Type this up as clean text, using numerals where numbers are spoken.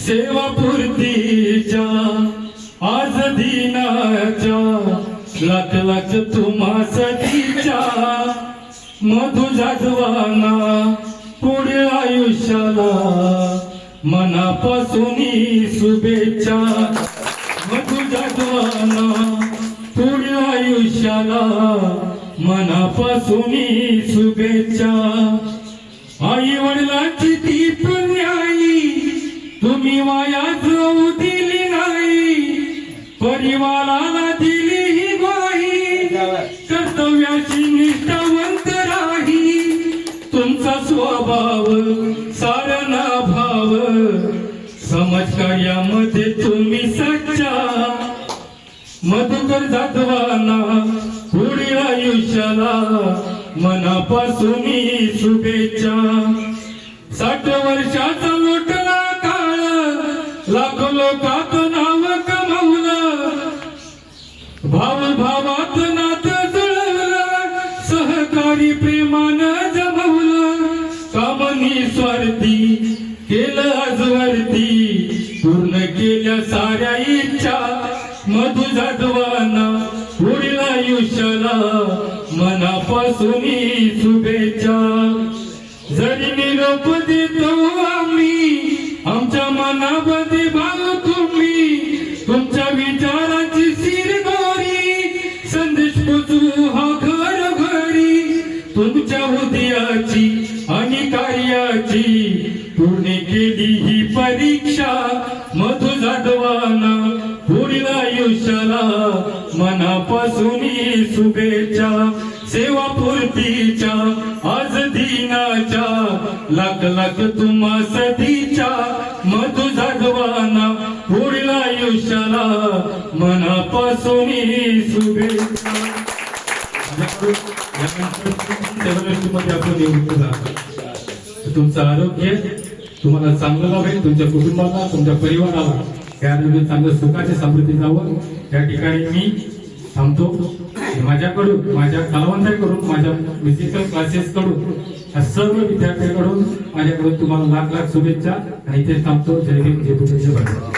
सेवापूर्तीच्या आज दिनाच्या लाख लाख तुम्हा सतीच्या मधु जाधवाना पुढे आयुष्याला मनापासून शुभेच्छा मधु जाधवाना पुढे आयुष्याला मनापासून शुभेच्छा आई वडिलांची ती पुण्याई तुम्ही वाया जाऊ दिली नाही परिवाराला दिली ही ग्वाही कर्तव्याची निष्ठावंत राही तुमचा स्वभाव सारना भाव समाजकार्यामध्ये तुम्ही सच्चा मधुकर जाधवांना पुढील आयुष्याला मनापासून शुभेच्छा 60 वर्षाचा लोटला काळ लाखो लोकात नाव कमवलं भाव भावात नातं जुळवलं सहकारी प्रेमानं जमवलं कामनी स्वार्थी केलं आजवरती पूर्ण केल्या साऱ्या इच्छा मधु जाधवांना पुढील आयुष्याला मनापासून शुभेच्छा जरी निरोप देतो आम्ही आमच्या मनामध्ये भाव तुम्ही तुमच्या विचाराची शिरगोरी संदेश पोचवू हा घरोघरी तुमच्या उद्याची आणि कार्याची पूर्ण केली ही परीक्षा मधु जाधवांना पुढील आयुष्याला मनापासून शुभेच्छा सेवापूर्तीच्या आज दिनाच्या लाख लाख तुम्हा सतीच्या मधु जाधवांना पुढील आयुष्याला मनापासून शुभेच्छा तुमचं आरोग्य तुम्हाला चांगलं लाभेल तुमच्या कुटुंबाला तुमच्या परिवाराला त्यामध्ये चांगलं सुखाचे समृद्धी जावं या ठिकाणी मी थांबतो माझ्याकडून माझ्या कलावंतांकडून माझ्या म्युझिकल क्लासेस कडून या सर्व विद्यार्थ्यांकडून माझ्याकडून तुम्हाला लाख लाख शुभेच्छा आणि इथे थांबतो जय भीम जय भारत.